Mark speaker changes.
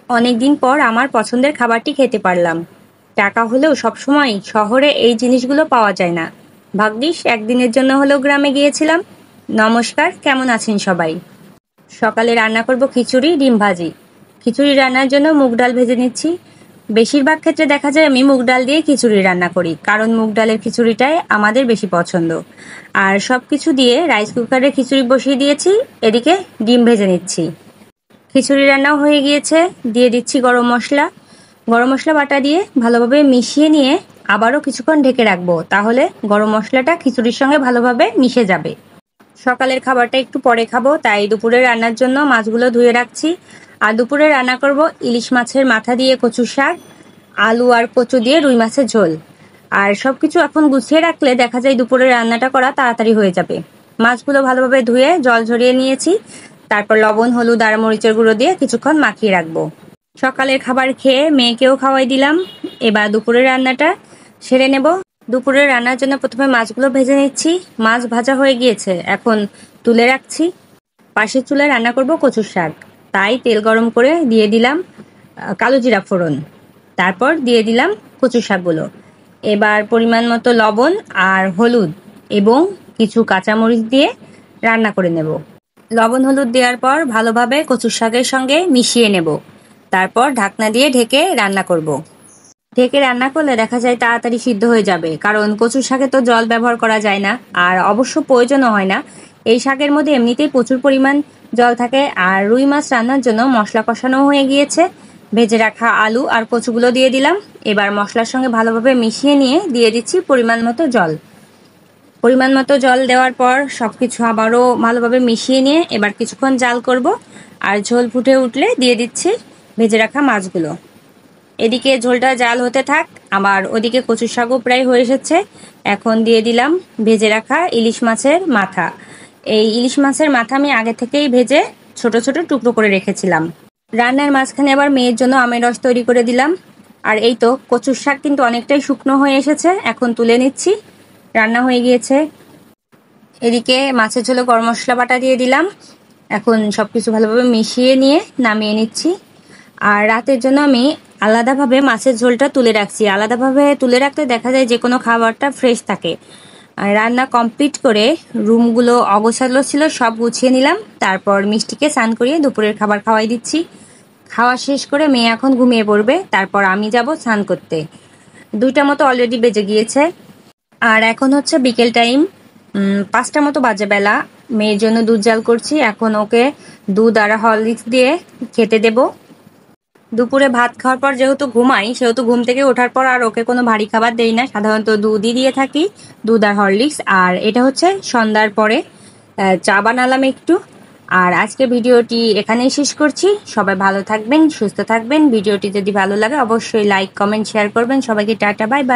Speaker 1: অনেকদিন পর আমার পছন্দের খাবারটি খেতে পারলাম। টাকা হলেও সবসময় শহরে এই জিনিসগুলো পাওয়া যায় না। ভাগ্যিস একদিনের জন্য হলেও গ্রামে গিয়েছিলাম। নমস্কার, কেমন আছেন সবাই? সকালে রান্না করব খিচুড়ি, ডিম ভাজি। খিচুড়ি রান্নার জন্য মুগ ডাল ভেজে নিচ্ছি। বেশিরভাগ ক্ষেত্রে দেখা যায় আমি মুগ ডাল দিয়ে খিচুড়ি রান্না করি, কারণ মুগ ডালের খিচুড়িটাই আমাদের বেশি পছন্দ। আর সব কিছু দিয়ে রাইস কুকারে খিচুড়ি বসিয়ে দিয়েছি, এদিকে ডিম ভেজে নিচ্ছি। খিচুড়ি রান্নাও হয়ে গিয়েছে, দিয়ে দিচ্ছি গরম মশলা। গরম মশলা বাটা দিয়ে ভালোভাবে মিশিয়ে নিয়ে আবারও কিছুক্ষণ ঢেকে রাখবো, তাহলে গরম মশলাটা খিচুড়ির সঙ্গে ভালোভাবে মিশে যাবে। সকালের খাবারটা একটু পরে খাবো, তাই দুপুরে রান্নার জন্য মাছগুলো ধুয়ে রাখছি। আর দুপুরে রান্না করব ইলিশ মাছের মাথা দিয়ে কচু শাক, আলু আর কচু দিয়ে রুই মাছের ঝোল। আর সব কিছু এখন গুছিয়ে রাখলে দেখা যায় দুপুরে রান্নাটা করা তাড়াতাড়ি হয়ে যাবে। মাছগুলো ভালোভাবে ধুয়ে জল ঝরিয়ে নিয়েছি, তারপর লবণ, হলুদ আর মরিচের গুঁড়ো দিয়ে কিছুক্ষণ মাখিয়ে রাখবো। সকালের খাবার খেয়ে মেয়েকেও খাওয়াই দিলাম। এবার দুপুরের রান্নাটা সেরে নেব। দুপুরের রান্নার জন্য প্রথমে মাছগুলো ভেজে নিচ্ছি। মাছ ভাজা হয়ে গিয়েছে, এখন তুলে রাখছি। পাশের চুলায় রান্না করব কচুর শাক, তাই তেল গরম করে দিয়ে দিলাম কালো জিরা ফোড়ন। তারপর দিয়ে দিলাম কচু শাকগুলো। এবার পরিমাণ মতো লবণ আর হলুদ এবং কিছু কাঁচামরিচ দিয়ে রান্না করে নেব। লবণ হলুদ দেওয়ার পর ভালোভাবে কচুর শাকের সঙ্গে মিশিয়ে নেব। তারপর ঢাকনা দিয়ে ঢেকে রান্না করব। ঢেকে রান্না করলে দেখা যায় তাড়াতাড়ি সিদ্ধ হয়ে যাবে, কারণ কচুর শাকে তো জল ব্যবহার করা যায় না, আর অবশ্য প্রয়োজনও হয় না। এই শাকের মধ্যে এমনিতেই প্রচুর পরিমাণ জল থাকে। আর রুই মাছ রান্নার জন্য মশলা কষানো হয়ে গিয়েছে। ভেজে রাখা আলু আর কচুগুলো দিয়ে দিলাম। এবার মশলার সঙ্গে ভালোভাবে মিশিয়ে নিয়ে দিয়ে দিচ্ছি পরিমাণ মতো জল। পরিমাণ মতো জল দেওয়ার পর সব কিছু আবারও ভালোভাবে মিশিয়ে নিয়ে এবার কিছুক্ষণ জাল করব। আর ঝোল ফুটে উঠলে দিয়ে দিচ্ছি ভেজে রাখা মাছগুলো। এদিকে ঝোলটা জাল হতে থাক, আবার ওদিকে কচু শাকও প্রায় হয়ে এসেছে। এখন দিয়ে দিলাম ভেজে রাখা ইলিশ মাছের মাথা। এই ইলিশ মাছের মাথা আমি আগে থেকেই ভেজে ছোট ছোট টুকরো করে রেখেছিলাম। রান্নার মাঝখানে আবার মেয়ের জন্য আমের রস তৈরি করে দিলাম। আর এই তো কচুর শাক কিন্তু অনেকটাই শুকনো হয়ে এসেছে, এখন তুলে নিচ্ছি। রান্না হয়ে গিয়েছে। এদিকে মাছের ঝোলে গরম মশলা বাটা দিয়ে দিলাম। এখন সব কিছু ভালোভাবে মিশিয়ে নিয়ে নামিয়ে নিচ্ছি। আর রাতের জন্য আমি আলাদাভাবে মাছের ঝোলটা তুলে রাখছি। আলাদাভাবে তুলে রাখতে দেখা যায় যে কোনো খাবারটা ফ্রেশ থাকে। আর রান্না কমপ্লিট করে রুমগুলো অগোছালো ছিল, সব গুছিয়ে নিলাম। তারপর মিষ্টিকে স্নান করিয়ে দুপুরের খাবার খাওয়াই দিচ্ছি। খাওয়া শেষ করে মেয়ে এখন ঘুমিয়ে পড়বে, তারপর আমি যাব স্নান করতে। 2টা মতো অলরেডি বেজে গিয়েছে। আর এখন হচ্ছে বিকেল টাইম, 5টা মতো বাজে বেলা। মেয়ের জন্য দুধ জাল করছি, এখন ওকে দুধ আর হরলিক্স দিয়ে খেতে দেব। দুপুরে ভাত খাওয়ার পর যেহেতু ঘুমাই, সেহেতু ঘুম থেকে ওঠার পর আর ওকে কোনো ভারী খাবার দেই না, সাধারণত দুধই দিয়ে থাকি, দুধ আর হরলিক্স। আর এটা হচ্ছে সন্ধ্যার পরে চা বানালাম একটু। আর আজকে ভিডিওটি এখানেই শেষ করছি। সবাই ভালো থাকবেন, সুস্থ থাকবেন। ভিডিওটি যদি ভালো লাগে অবশ্যই লাইক, কমেন্ট, শেয়ার করবেন। সবাইকে টাটা, বাই বাই।